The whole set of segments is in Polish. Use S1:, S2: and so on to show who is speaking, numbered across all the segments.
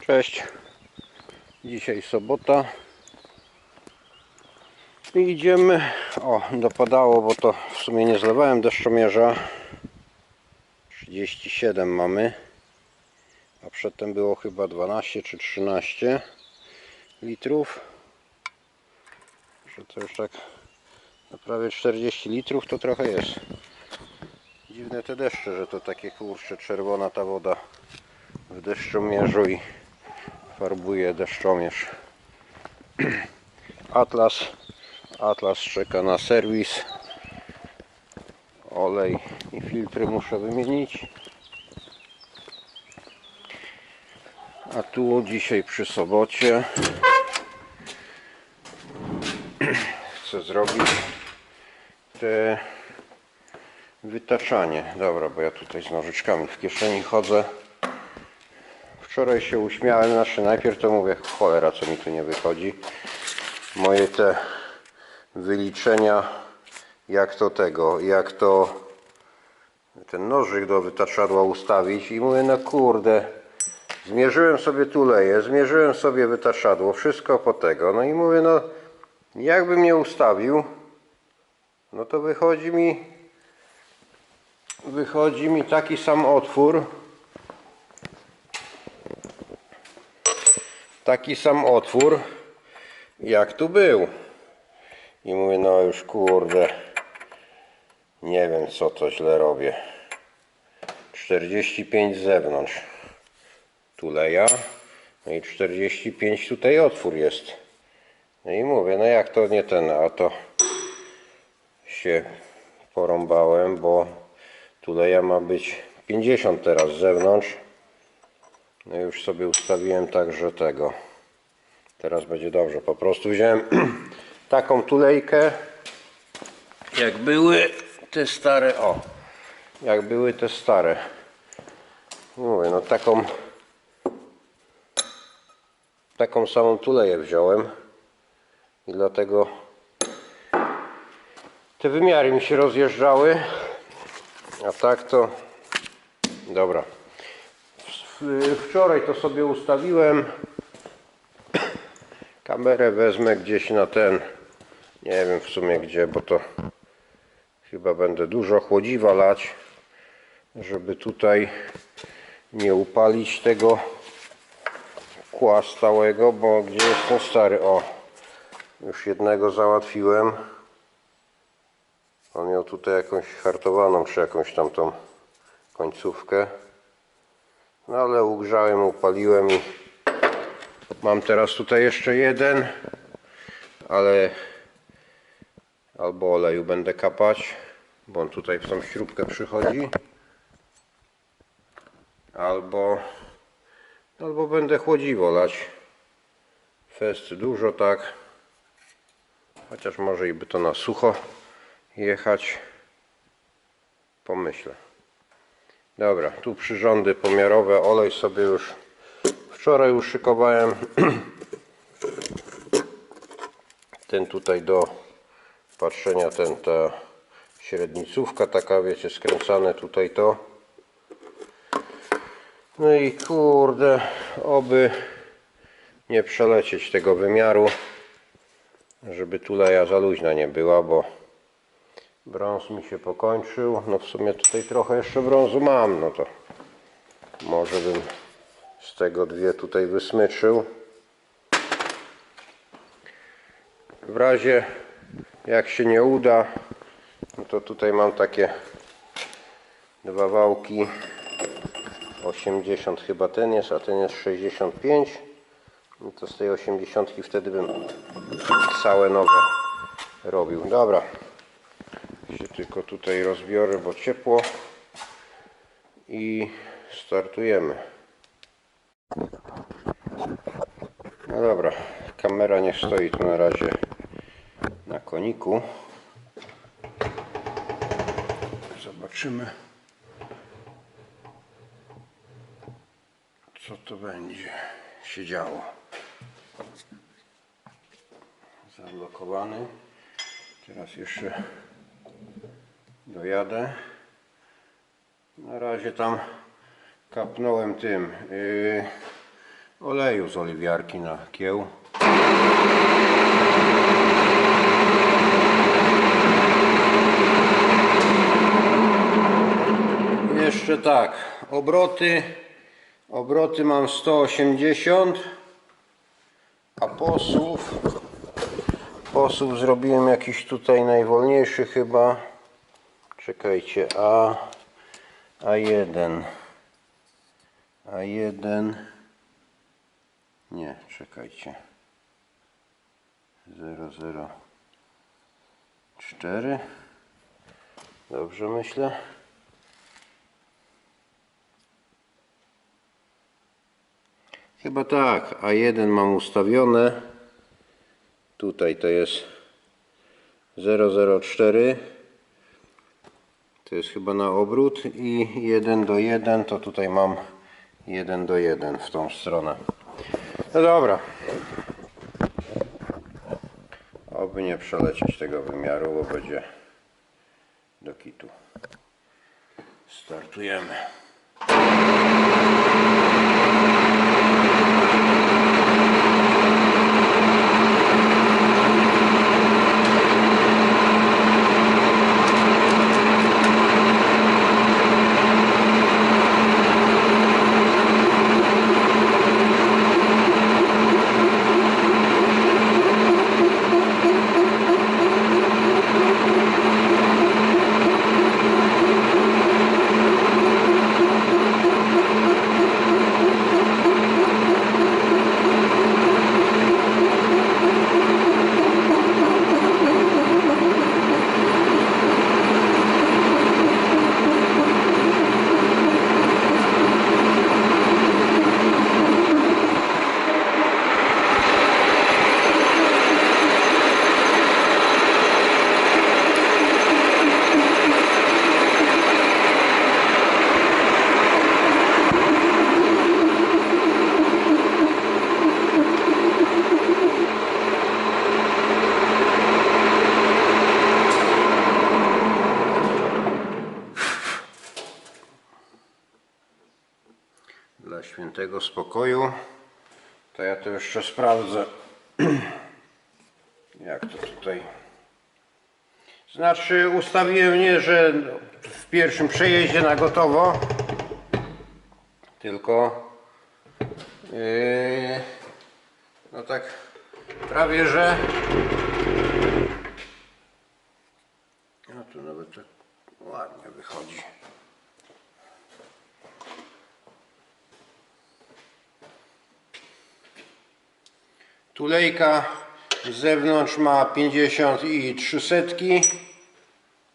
S1: Cześć, dzisiaj sobota i idziemy, dopadało, bo to w sumie nie zlewałem deszczomierza. 37 mamy, a przedtem było chyba 12 czy 13 litrów, że to już tak na prawie 40 litrów to trochę jest. Dziwne te deszcze, że to takie kurczę czerwona ta woda w deszczomierzu i farbuje deszczomierz. Atlas czeka na serwis. Olej i filtry muszę wymienić. A tu dzisiaj przy sobocie chcę zrobić te wytaczanie. Dobra, bo ja tutaj z nożyczkami w kieszeni chodzę. Wczoraj się uśmiałem, najpierw to mówię, cholera, co mi tu nie wychodzi. Moje te wyliczenia, jak to ten nożyk do wytaczadła ustawić i mówię, no kurde, zmierzyłem sobie tuleję, zmierzyłem sobie wytaczadło, wszystko po tego, no i mówię, no jakbym nie ustawił, no to wychodzi mi taki sam otwór jak tu był. I mówię, no już kurde, nie wiem co to źle robię. 45 z zewnątrz tuleja, no i 45 tutaj otwór jest. No i mówię, no jak to nie ten, a to się porąbałem, bo tuleja ma być 50 teraz z zewnątrz. No już sobie ustawiłem tak, że tego. Teraz będzie dobrze. Po prostu wziąłem taką tulejkę, jak były te stare, mówię, no taką samą tuleję wziąłem i dlatego te wymiary mi się rozjeżdżały, a tak to dobra. Wczoraj to sobie ustawiłem. Kamerę wezmę gdzieś na ten, nie wiem w sumie gdzie, bo to chyba będę dużo chłodziwa lać, żeby tutaj nie upalić tego kła stałego, bo gdzie jest ten stary? Już jednego załatwiłem. On miał tutaj jakąś hartowaną, czy jakąś tamtą końcówkę. No ale ugrzałem, upaliłem i mam teraz tutaj jeszcze jeden, ale albo oleju będę kapać, bo on tutaj w tą śrubkę przychodzi, albo będę chłodziwo lać. Fest dużo tak, chociaż może i by to na sucho jechać, pomyślę. Dobra, tu przyrządy pomiarowe, olej sobie już wczoraj uszykowałem. Ten tutaj do patrzenia, ta średnicówka taka, wiecie, skręcane tutaj to. No i kurde, oby nie przelecieć tego wymiaru, żeby tuleja za luźna nie była, bo brąz mi się pokończył. No w sumie tutaj trochę jeszcze brązu mam, no to może bym z tego dwie tutaj wysmyczył. W razie jak się nie uda, no to tutaj mam takie dwa wałki 80 chyba ten jest, a ten jest 65. No to z tej 80 wtedy bym całe nowe robił. Dobra, się tylko tutaj rozbiorę, bo ciepło i startujemy. No dobra, kamera niech stoi tu na razie na koniku. Zobaczymy, co to będzie się działo. Zablokowany. Teraz jeszcze dojadę. Na razie tam kapnąłem tym kleju z oliwiarki na kieł. Jeszcze tak, obroty mam 180, a posuw zrobiłem jakiś tutaj najwolniejszy chyba. Czekajcie, A1, nie, czekajcie, 004, dobrze myślę? Chyba tak, A1 mam ustawione, tutaj to jest 004, to jest chyba na obrót i 1:1 to tutaj mam 1:1 w tą stronę. No dobra, oby nie przelecieć tego wymiaru, bo będzie do kitu. Startujemy. Dla świętego spokoju to ja to jeszcze sprawdzę, jak to tutaj. Znaczy ustawiłem nie, że w pierwszym przejeździe na gotowo, tylko no tak prawie że, no tu nawet tak ładnie wychodzi. Tulejka z zewnątrz ma 50 i 300,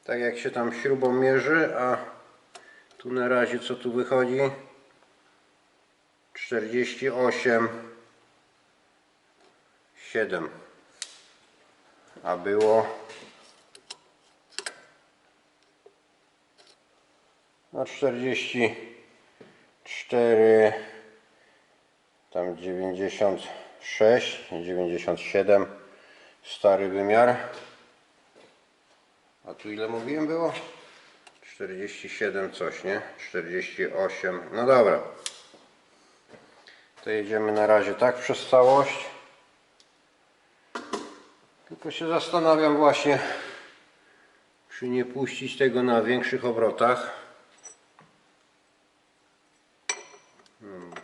S1: tak jak się tam śrubą mierzy, a tu na razie co tu wychodzi? 48,7, a było no 44, tam 96, 97, stary wymiar. A tu ile mówiłem było? 47 coś, nie? 48, no dobra. To jedziemy na razie tak przez całość. Tylko się zastanawiam właśnie, czy nie puścić tego na większych obrotach.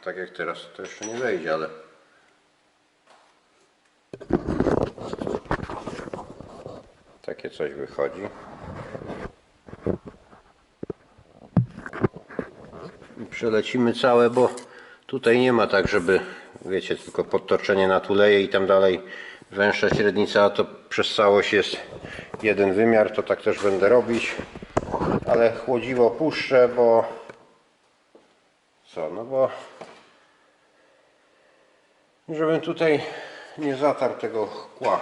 S1: Tak jak teraz to jeszcze nie wejdzie, ale takie coś wychodzi. I przelecimy całe, bo tutaj nie ma tak, żeby, wiecie, tylko podtoczenie na tuleje i tam dalej węższa średnica, a to przez całość jest jeden wymiar, to tak też będę robić. Ale chłodziwo puszczę, bo co, no bo żebym tutaj nie zatarł tego kła.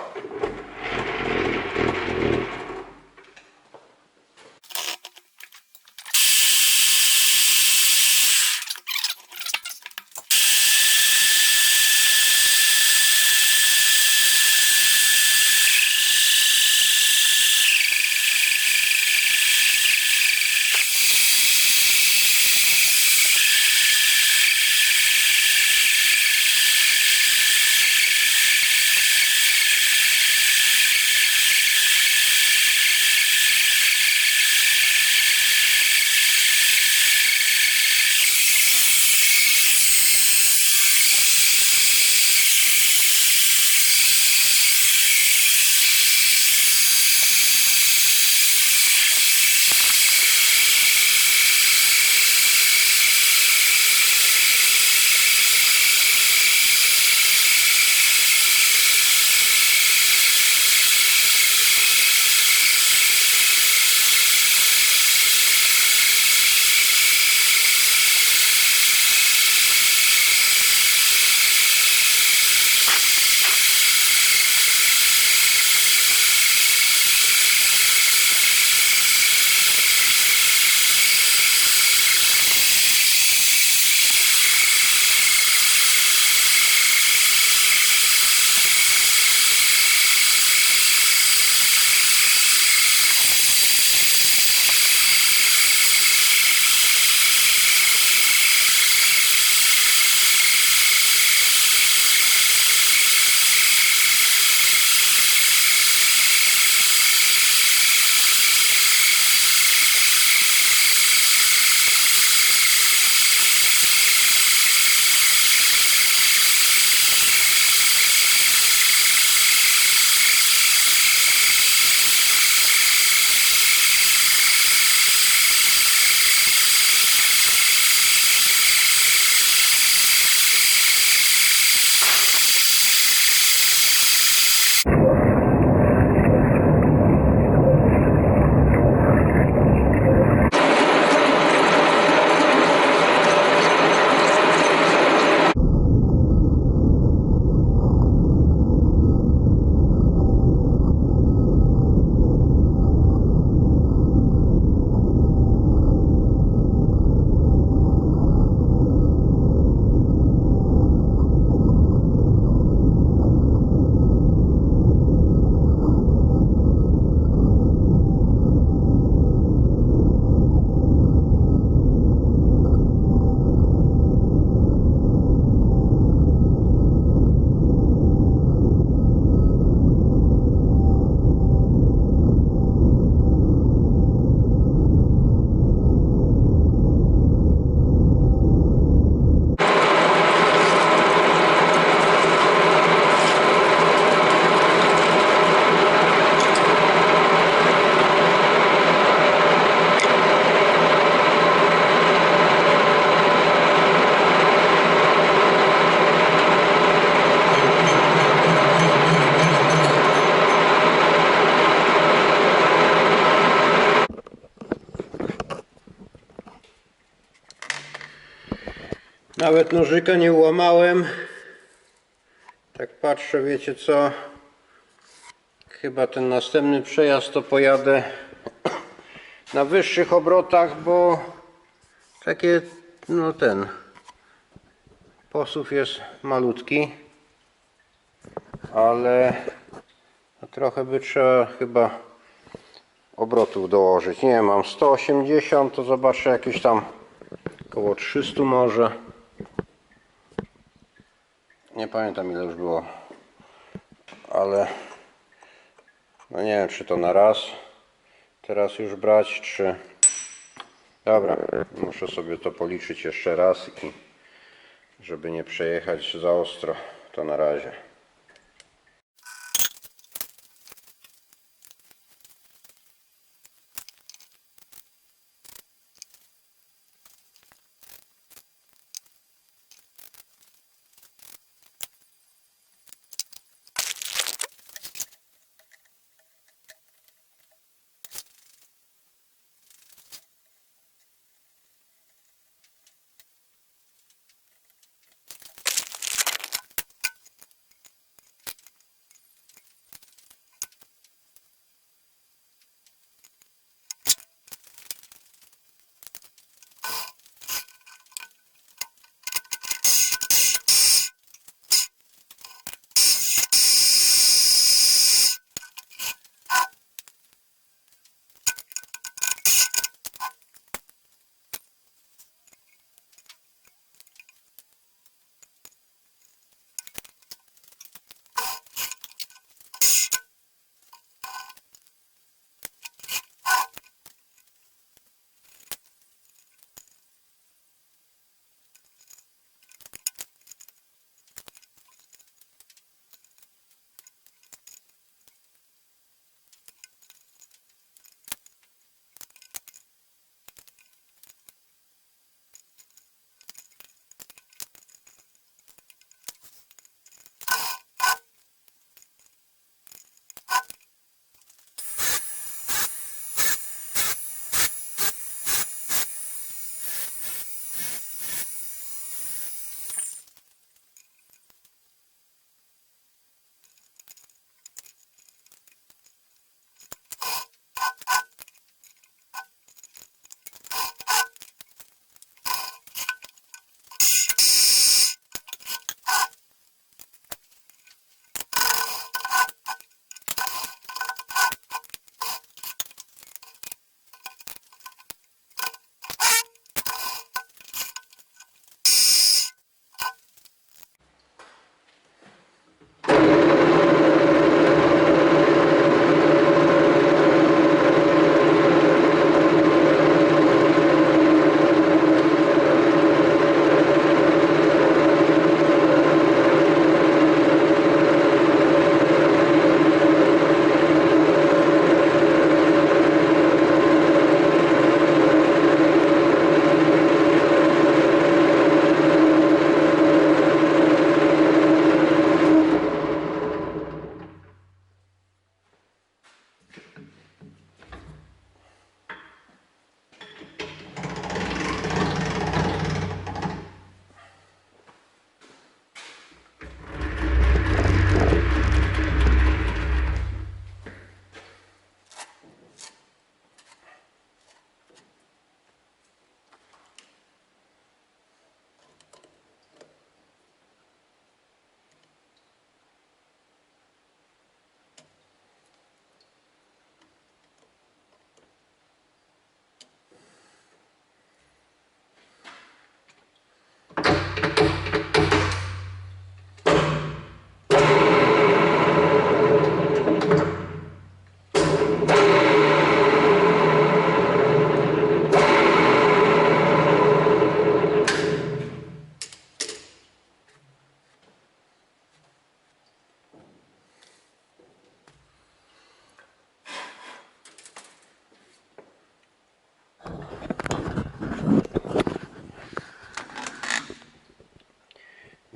S1: Nawet nożyka nie ułamałem. Tak patrzę, wiecie co? Chyba ten następny przejazd to pojadę na wyższych obrotach, bo takie, no ten posuw jest malutki, ale trochę by trzeba chyba obrotów dołożyć. Nie wiem, mam 180, to zobaczę jakieś tam około 300 może. Nie pamiętam ile już było, ale no nie wiem, czy to na raz teraz już brać, czy... Dobra, muszę sobie to policzyć jeszcze raz i żeby nie przejechać za ostro, to na razie.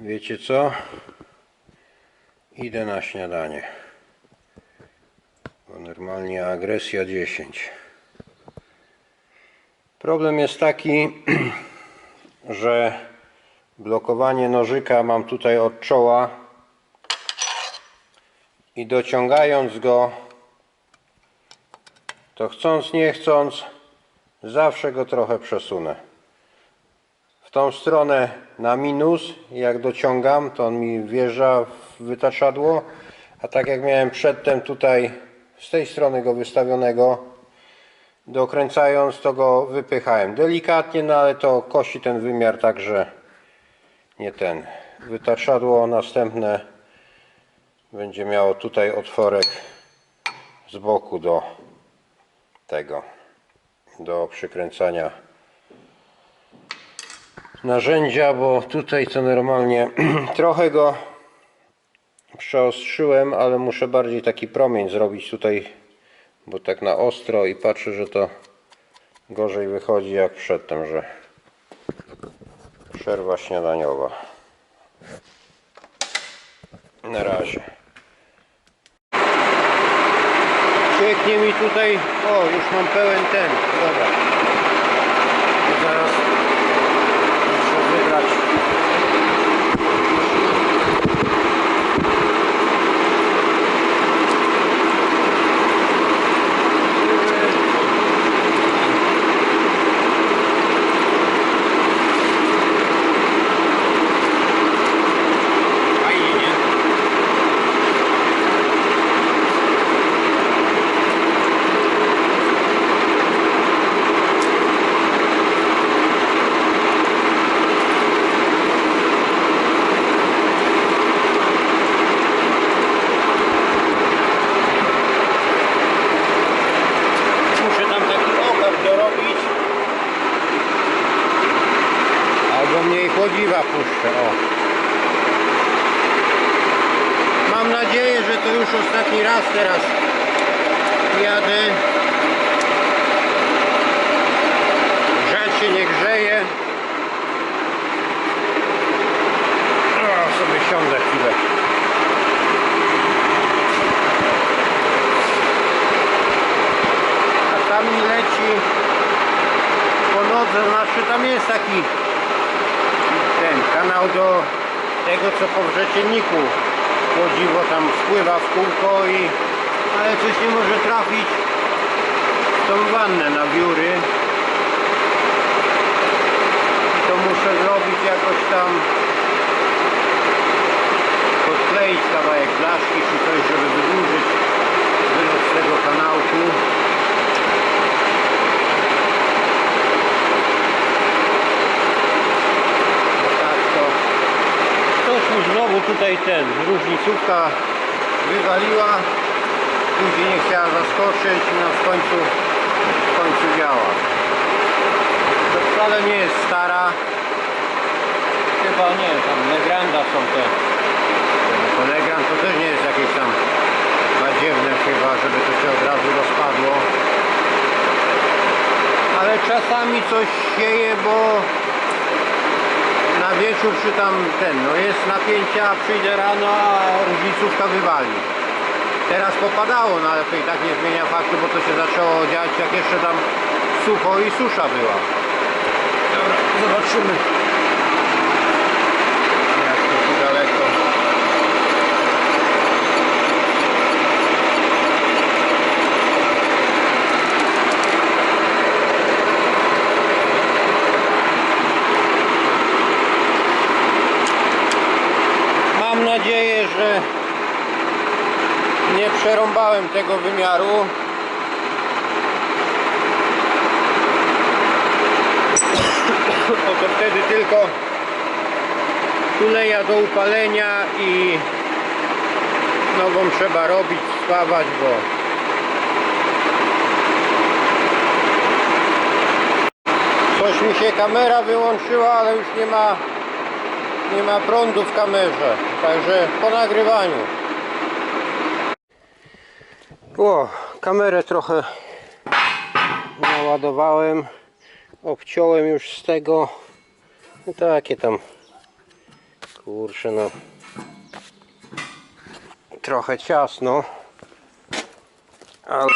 S1: Wiecie co? Idę na śniadanie. Bo normalnie agresja 10. Problem jest taki, że blokowanie nożyka mam tutaj od czoła i dociągając go, to chcąc nie chcąc zawsze go trochę przesunę w tą stronę na minus. Jak dociągam, to on mi wjeżdża w wytaczadło, a tak jak miałem przedtem tutaj z tej strony go wystawionego, dokręcając, to go wypychałem delikatnie, no ale to kosi ten wymiar, także nie ten. Wytaczadło następne będzie miało tutaj otworek z boku do tego, do przykręcania narzędzia, bo tutaj to normalnie trochę go przeostrzyłem, ale muszę bardziej taki promień zrobić tutaj, bo tak na ostro i patrzę, że to gorzej wychodzi jak przedtem, że przerwa śniadaniowa. Na razie. Cieknie mi tutaj, o, już mam pełen ten, dobra. Zaraz muszę wybrać. Chłodziwa puszczę, o. Mam nadzieję, że to już ostatni raz teraz jadę. Grzać się nie grzeje. O, sobie siądę chwilę. A tam mi leci po nodze, znaczy tam jest taki ten kanał do tego, co po wrzecienniku chłodziwo tam spływa w kółko ale coś nie może trafić w tą wannę na wióry. To muszę zrobić jakoś tam, podkleić kawałek blaszki czy coś, żeby wydłużyć wylot z tego kanałku. Znowu tutaj ten różnicówka wywaliła, później nie chciała zaskoczyć i w końcu działa. To wcale nie jest stara, chyba nie, tam Legranda są te. To Legrand to też nie jest jakieś tam badziewne chyba, żeby to się od razu rozpadło, ale czasami coś sieje, bo na wieczór czy tam no jest napięcia, przyjdzie rano, a różnicówka wywali. Teraz popadało, no ale to i tak nie zmienia faktu, bo to się zaczęło dziać jak jeszcze tam sucho i susza była. Dobra, zobaczymy jak to tu daleko. Mam nadzieję, że nie przerąbałem tego wymiaru. Bo to wtedy tylko tuleja do upalenia i nową trzeba robić, spawać, bo coś mi się kamera wyłączyła, ale już nie ma prądu w kamerze, także po nagrywaniu. O, kamerę trochę naładowałem, obciąłem już z tego, no takie tam, kurczę, no trochę ciasno, ale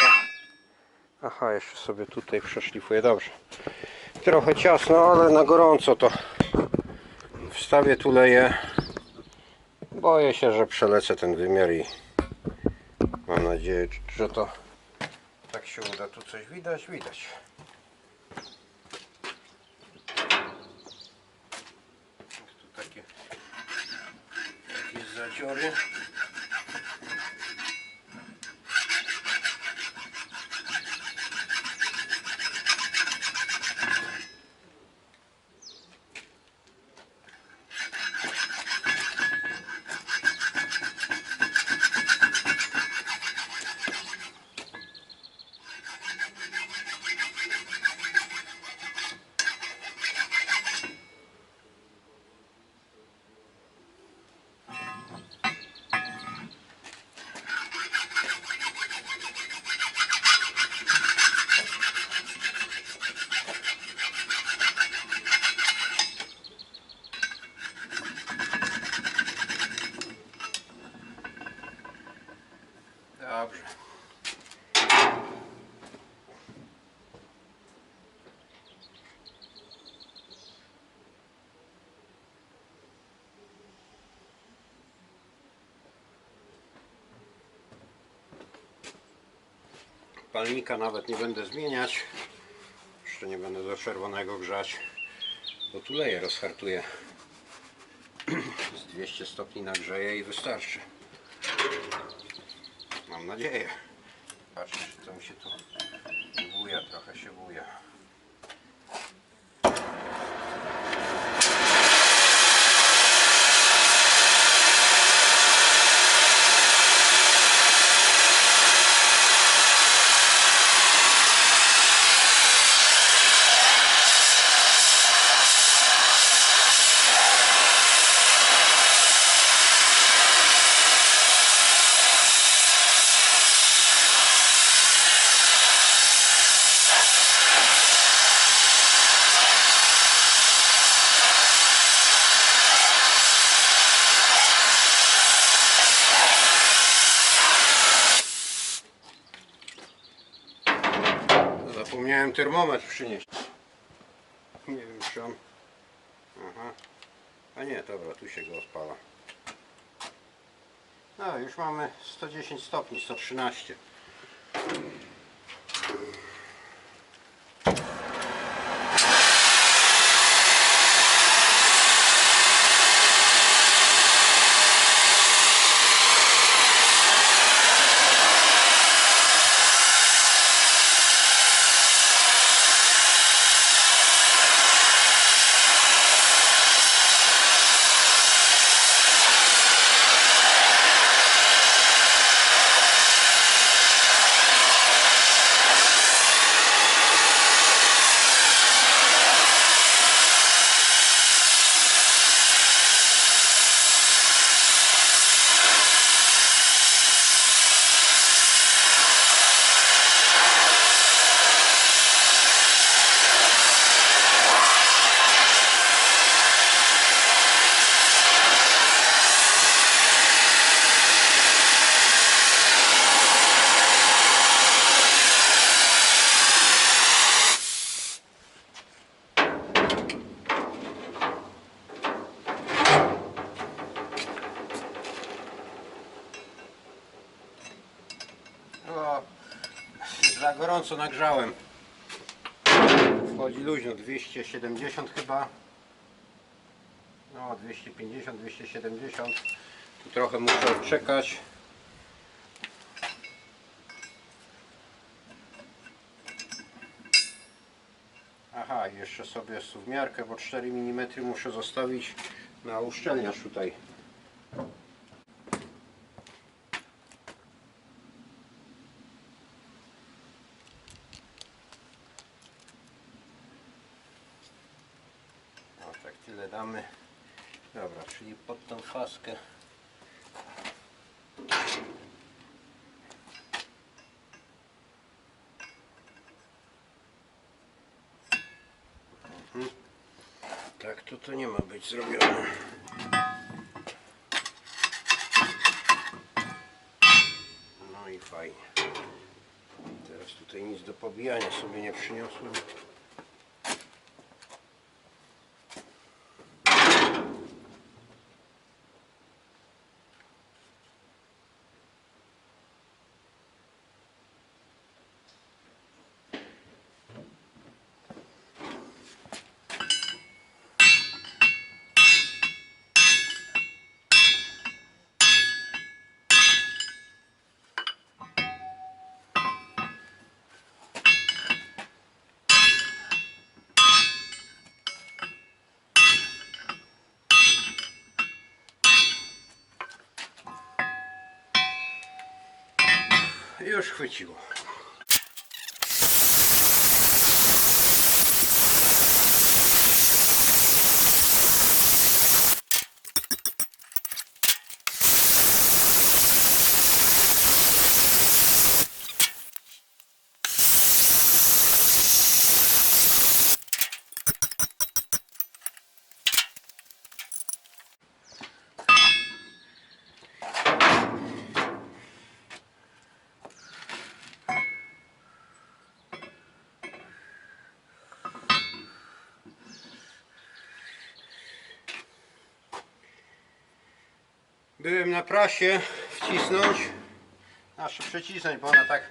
S1: aha, jeszcze sobie tutaj przeszlifuję, dobrze, trochę ciasno, ale na gorąco to Zostawię tu leję. Boję się, że przelecę ten wymiar i mam nadzieję, że to tak się uda. Tu coś widać? Widać. Tu takie jakieś zadziory. Dobrze. Palnika nawet nie będę zmieniać. Jeszcze nie będę do czerwonego grzać, bo tu leję rozhartuję. Z 200 stopni nagrzeję i wystarczy. Mam nadzieję. Patrzcie, co mi się tu buja, trochę się buja. Zapomniałem termometr przynieść. Nie wiem, czy on... Aha. A nie, dobra, tu się go odpala. No, już mamy 110 stopni, 113. O, za gorąco nagrzałem. Wchodzi luźno, 270 chyba. No 250, 270. Tu trochę muszę odczekać. Aha, jeszcze sobie suwmiarkę, bo 4 mm muszę zostawić na uszczelniacz tutaj. No tak, tyle damy. Dobra, czyli pod tą faskę. Tak, to nie ma być zrobione. No i fajnie. Teraz tutaj nic do pobijania sobie nie przyniosłem. już chwyciło. Byłem na prasie wcisnąć, znaczy przycisnąć, bo ona tak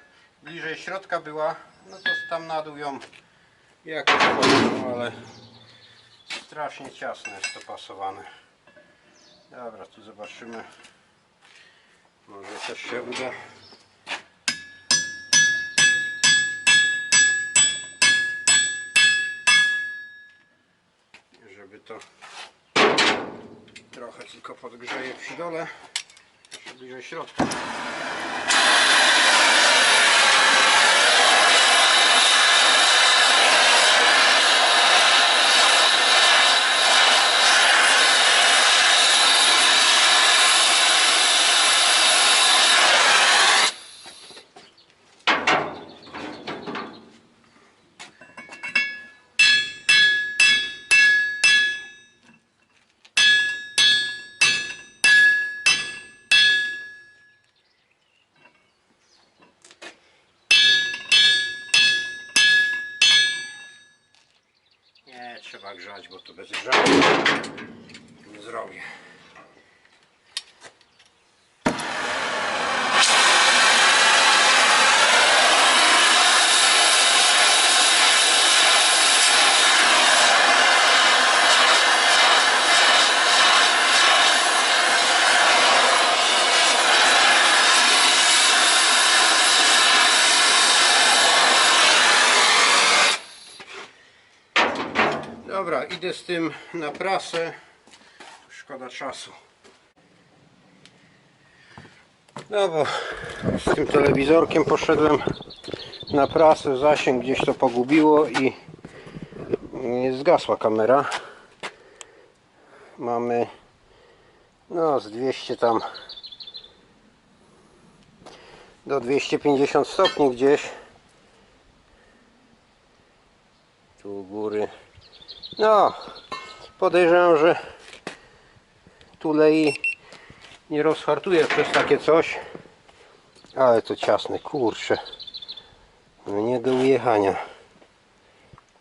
S1: bliżej środka była, no to tam na dół ją jakoś poszło, ale strasznie ciasno jest to pasowane. Dobra, tu zobaczymy, może też się uda. Żeby to trochę tylko podgrzeje przy dole, jeszcze bliżej środka. Nie trzeba grzać, bo to bez grzania nie zrobię. Dobra, idę z tym na prasę, szkoda czasu. No bo z tym telewizorkiem poszedłem na prasę, zasięg gdzieś to pogubiło i zgasła kamera. Mamy no z 200 tam do 250 stopni gdzieś. Tu u góry. No, podejrzewam, że tulei nie rozhartuje przez takie coś, ale to ciasne, kurczę, no nie do ujechania.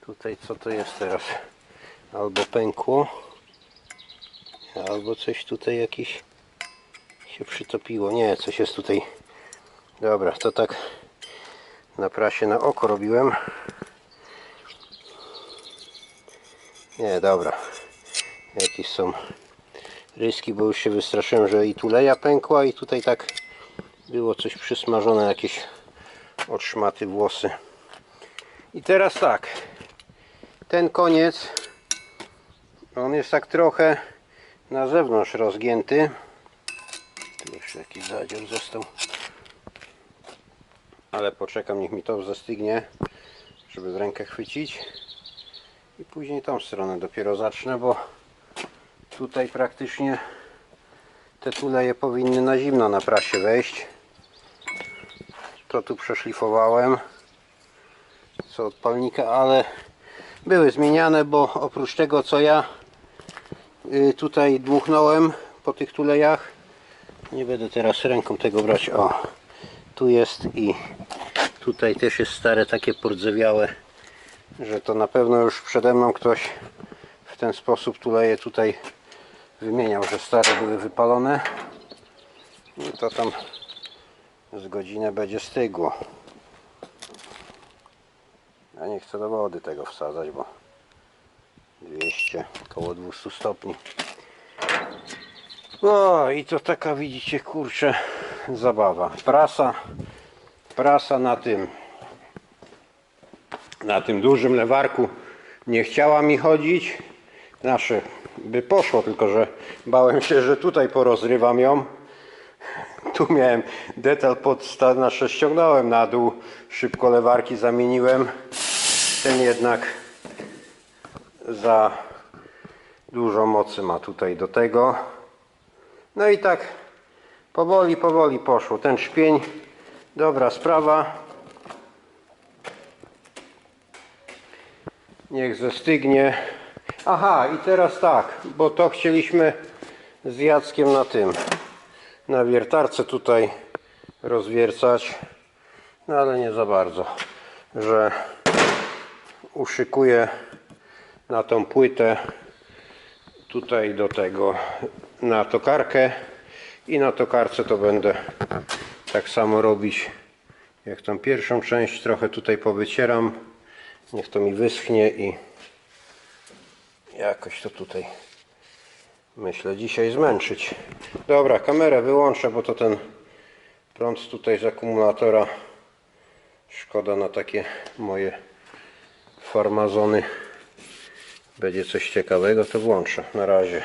S1: Tutaj co to jest teraz? Albo pękło, albo coś tutaj jakiś się przytopiło. Nie, coś jest tutaj. Dobra, to tak na prasie na oko robiłem. Nie, dobra. Jakieś są ryski, bo już się wystraszyłem, że i tuleja pękła i tutaj tak było coś przysmażone, jakieś odszmaty włosy. I teraz tak. Ten koniec, on jest tak trochę na zewnątrz rozgięty. Tu jeszcze jakiś zadzior został. Ale poczekam, niech mi to zastygnie, żeby w rękę chwycić. I później tą stronę dopiero zacznę, bo tutaj praktycznie te tuleje powinny na zimno na prasie wejść. To tu przeszlifowałem co od palnika, ale były zmieniane, bo oprócz tego co ja tutaj dmuchnąłem po tych tulejach, nie będę teraz ręką tego brać, o tu jest i tutaj też jest stare, takie pordzewiałe, że to na pewno już przede mną ktoś w ten sposób tuleje tutaj wymieniał, że stare były wypalone i to tam z godzinę będzie stygło. Ja nie chcę do wody tego wsadzać, bo 200, około 200 stopni. No i to taka, widzicie, kurczę, zabawa. Prasa na tym dużym lewarku nie chciała mi chodzić. Znaczy by poszło, tylko że bałem się, że tutaj porozrywam ją. tu miałem detal znaczy ściągnąłem na dół, szybko lewarki zamieniłem. Ten jednak za dużo mocy ma tutaj do tego. No i tak powoli poszło. Ten szpień, dobra sprawa. Niech zestygnie. Aha, i teraz tak, bo to chcieliśmy z Jackiem na wiertarce tutaj rozwiercać, no ale nie za bardzo, że uszykuję na tą płytę tutaj do tego, na tokarkę i na tokarce to będę tak samo robić jak tą pierwszą część. Trochę tutaj powycieram, niech to mi wyschnie i jakoś to tutaj myślę dzisiaj zmęczyć. Dobra, kamerę wyłączę, bo to ten prąd tutaj z akumulatora szkoda na takie moje farmazony. Będzie coś ciekawego, to włączę. Na razie.